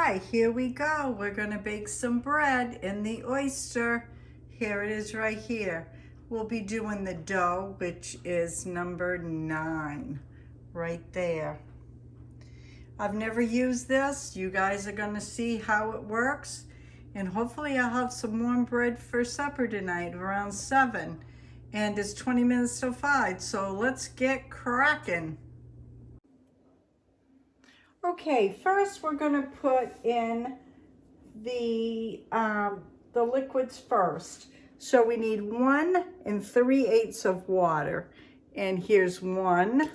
right, here we go. We're gonna bake some bread in the Oyster. Here it is right here. We'll be doing the dough, which is number 9, right there. I've never used this. You guys are gonna see how it works. And hopefully I'll have some warm bread for supper tonight around 7. And it's 20 minutes till 5, so let's get cracking. Okay, first we're gonna put in the liquids first. So we need 1 3/8 of water. And here's 1.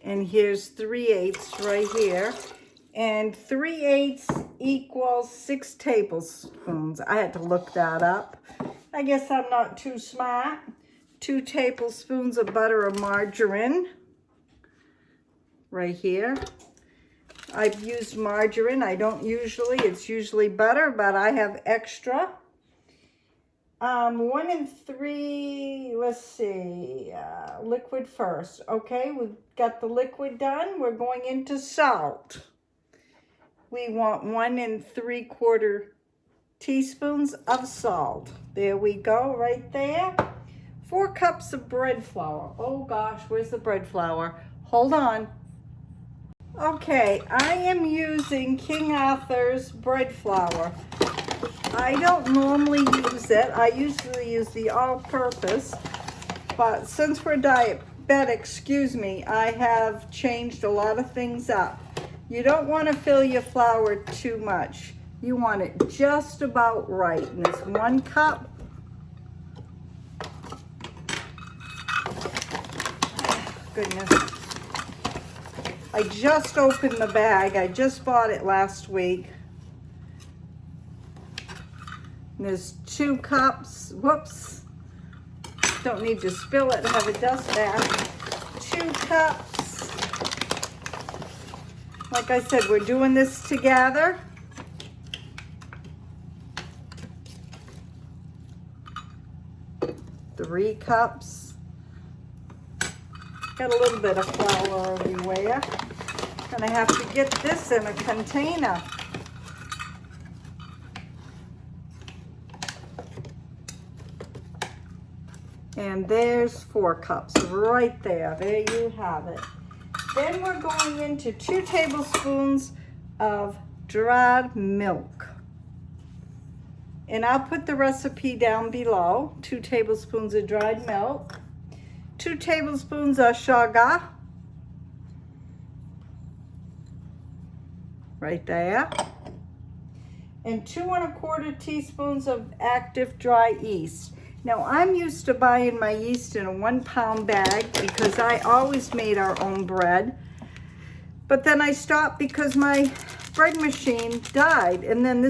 And here's 3/8 right here. And 3/8 equals 6 tablespoons. I had to look that up. I guess I'm not too smart. 2 tablespoons of butter or margarine. Right here. I've used margarine. I don't usually. It's usually butter, but I have extra. 1 3, let's see, liquid first. Okay, we've got the liquid done. We're going into salt. We want 1 3/4 teaspoons of salt. There we go, right there. 4 cups of bread flour. Oh gosh, where's the bread flour? Hold on. Okay, I am using King Arthur's bread flour. I don't normally use it. I usually use the all-purpose, but since we're diabetic, I have changed a lot of things up. You don't want to fill your flour too much. You want it just about right. And it's 1 cup. Goodness. I just opened the bag. I just bought it last week. And there's 2 cups. Whoops. Don't need to spill it. Have a dust bag. 2 cups. Like I said, we're doing this together. Three cups. Got a little bit of flour everywhere. Gonna have to get this in a container. And there's 4 cups right there. There you have it. Then we're going into 2 tablespoons of dried milk. And I'll put the recipe down below. 2 tablespoons of dried milk. 2 tablespoons of sugar. Right there. And 2 1/4 teaspoons of active dry yeast. Now I'm used to buying my yeast in a 1-pound bag because I always made our own bread. But then I stopped because my bread machine died. And then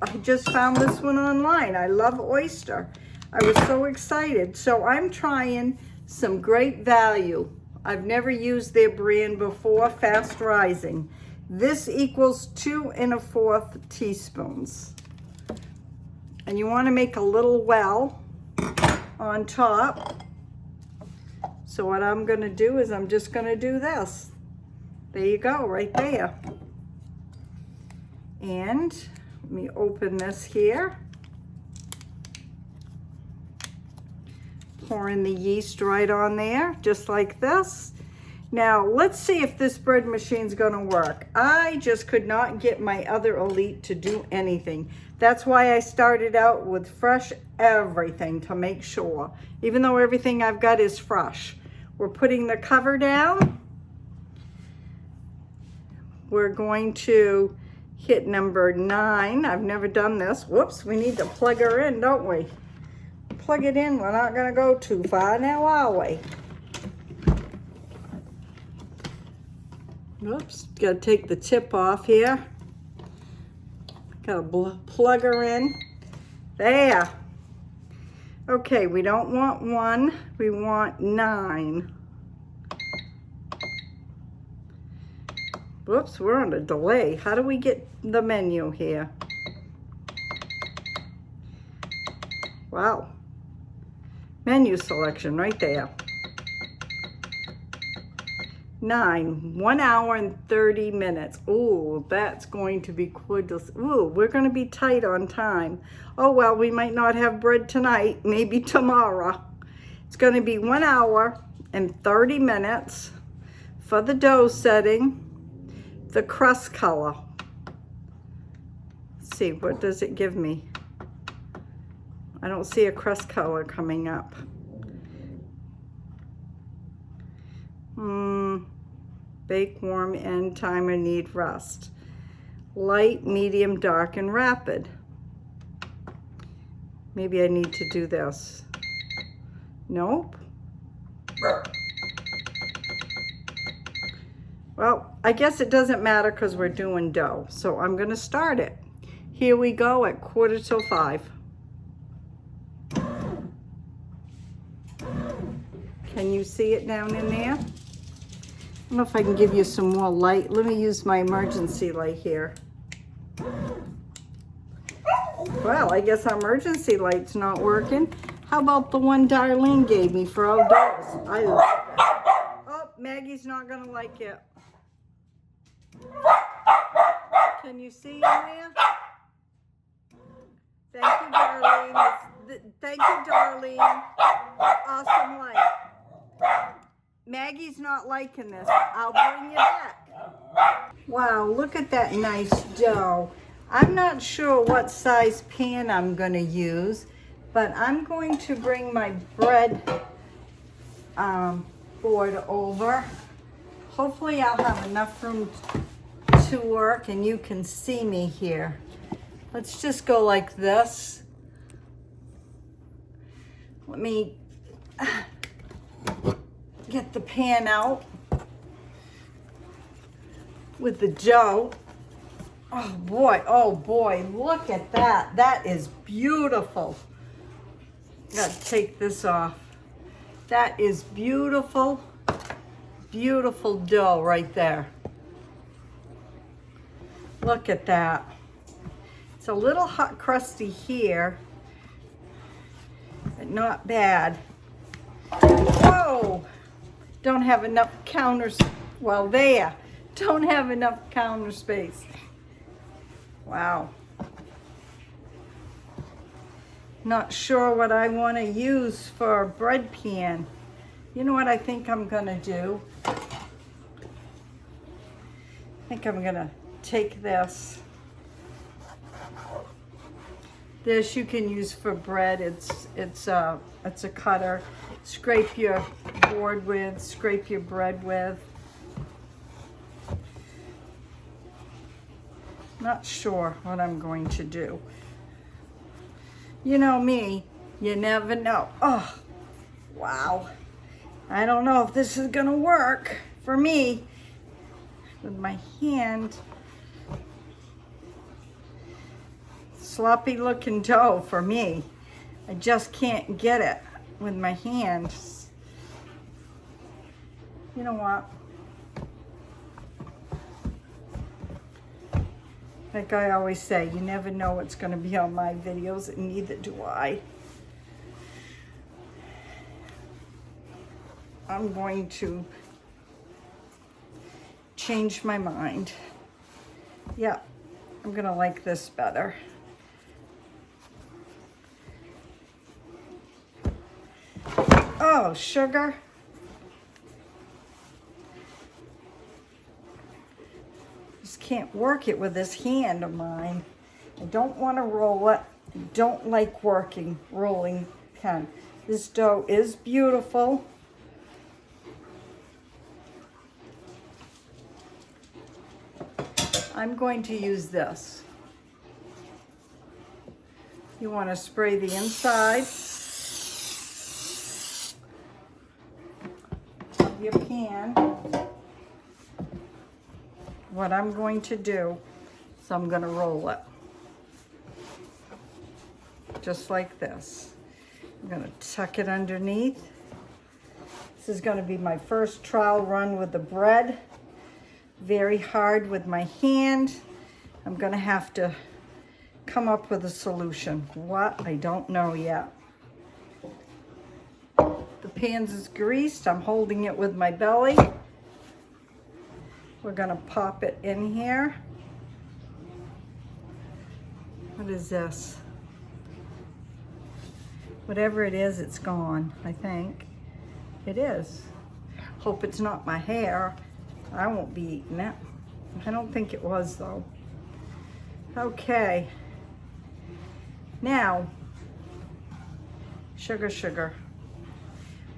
I just found this one online. I love Oster. I was so excited. So I'm trying some great value. I've never used their brand before, Fast Rising. This equals 2 1/4 teaspoons. And you want to make a little well on top. So what I'm going to do is I'm just going to do this. There you go, right there. And let me open this here. Pouring the yeast right on there, just like this. Now, let's see if this bread machine's gonna work. I just could not get my other Elite to do anything. That's why I started out with fresh everything to make sure, even though everything I've got is fresh. We're putting the cover down. We're going to hit number 9. I've never done this. Whoops, we need to plug her in, don't we? Plug it in. We're not going to go too far now, are we? Oops, got to take the tip off here. Got to plug her in. There. Okay, we don't want 1, we want 9. Whoops, we're on a delay. How do we get the menu here? Wow. Menu selection right there. 1 hour and 30 minutes. Ooh, that's going to be good. Ooh, we're going to be tight on time. Oh, well, we might not have bread tonight, maybe tomorrow. It's going to be 1 hour and 30 minutes for the dough setting, the crust color. Let's see, what does it give me? I don't see a crust color coming up. Bake, warm, end timer, need rust. Light, medium, dark, and rapid. Maybe I need to do this. Nope. Well, I guess it doesn't matter because we're doing dough. So I'm going to start it. Here we go at 4:45. Can you see it down in there? I don't know if I can give you some more light. Let me use my emergency light here. Well, I guess our emergency light's not working. How about the one Darlene gave me for outdoors? I love it. Oh, Maggie's not gonna like it. Can you see in there? Thank you, Darlene. Thank you, Darlene. Awesome light. Maggie's not liking this. I'll bring you back. Wow, look at that nice dough. I'm not sure what size pan I'm going to use, but I'm going to bring my bread board over. Hopefully I'll have enough room to work and you can see me here. Let's just go like this. Let me get the pan out with the dough. Oh boy, look at that. That is beautiful. Gotta take this off. That is beautiful, beautiful dough right there. Look at that. It's a little hot crusty here, but not bad. Whoa! Don't have enough counters. Well, there. Don't have enough counter space. Wow. Not sure what I want to use for a bread pan. You know what I think I'm going to do? I think I'm going to take this. This you can use for bread. It's a cutter. Scrape your board with, scrape your bread with. Not sure what I'm going to do. You know me, you never know. Oh, wow. I don't know if this is gonna work for me with my hand. Sloppy looking dough for me. I just can't get it with my hands. You know what? Like I always say, you never know what's going to be on my videos, and neither do I. I'm going to change my mind. Yeah, I'm going to like this better. Oh, sugar. Just can't work it with this hand of mine. I don't want to roll it. I don't like rolling pen. This dough is beautiful. I'm going to use this. You want to spray the inside of your pan. What I'm going to do is I'm going to roll it just like this. I'm going to tuck it underneath. This is going to be my first trial run with the bread. Very hard with my hand. I'm going to have to come up with a solution. What? I don't know yet. The pan is greased. I'm holding it with my belly. We're gonna pop it in here. What is this? Whatever it is, it's gone, I think. It is. Hope it's not my hair. I won't be eating it. I don't think it was though. Okay. Now, sugar.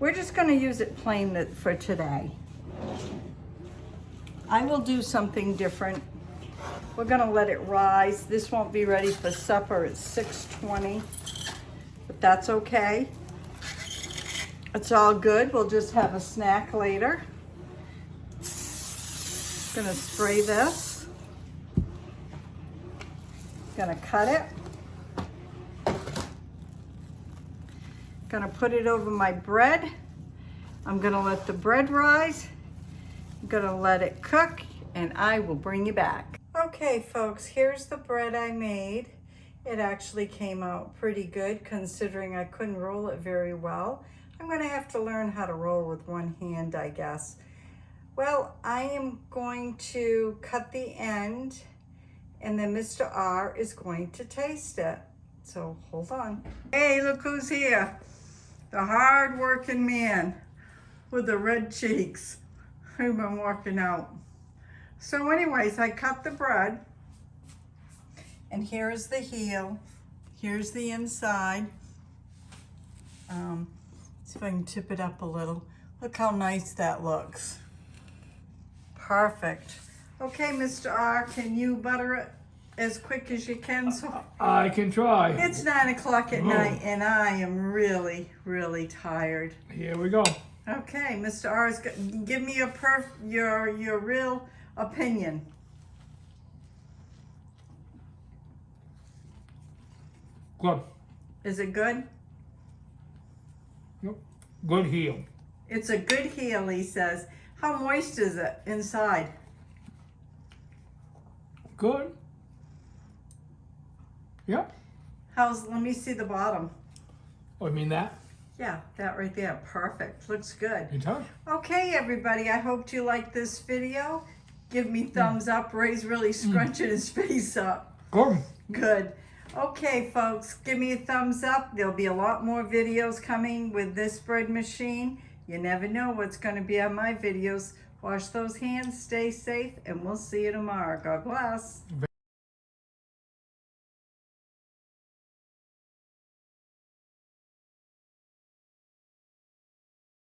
We're just gonna use it plain for today. I will do something different. We're gonna let it rise. This won't be ready for supper at 6:20, but that's okay. It's all good. We'll just have a snack later. Gonna spray this. Gonna cut it. Gonna put it over my bread. I'm gonna let the bread rise. I'm gonna let it cook, and I will bring you back. Okay, folks, here's the bread I made. It actually came out pretty good considering I couldn't roll it very well. I'm gonna have to learn how to roll with one hand, I guess. Well, I am going to cut the end, and then Mr. R is going to taste it. So hold on. Hey, look who's here. The hard-working man with the red cheeks who's been working out. So anyways, I cut the bread, and here's the heel. Here's the inside. See if I can tip it up a little. Look how nice that looks. Perfect. Okay, Mr. R, can you butter it as quick as you can? So I can try. it's 9 o'clock at night, and I am really, really tired. Here we go. Okay, Mr. R, give me your real opinion. Good. Is it good? Yep. Good heel. It's a good heel, he says. How moist is it inside? Good. Yep. Let me see the bottom. Oh, you mean that? Yeah, that right there. Perfect. Looks good. In touch? Okay, everybody. I hope you liked this video. Give me thumbs up. Ray's really scrunching his face up. Good. Good. Okay, folks. Give me a thumbs up. There'll be a lot more videos coming with this bread machine. You never know what's going to be on my videos. Wash those hands. Stay safe. And we'll see you tomorrow. God bless.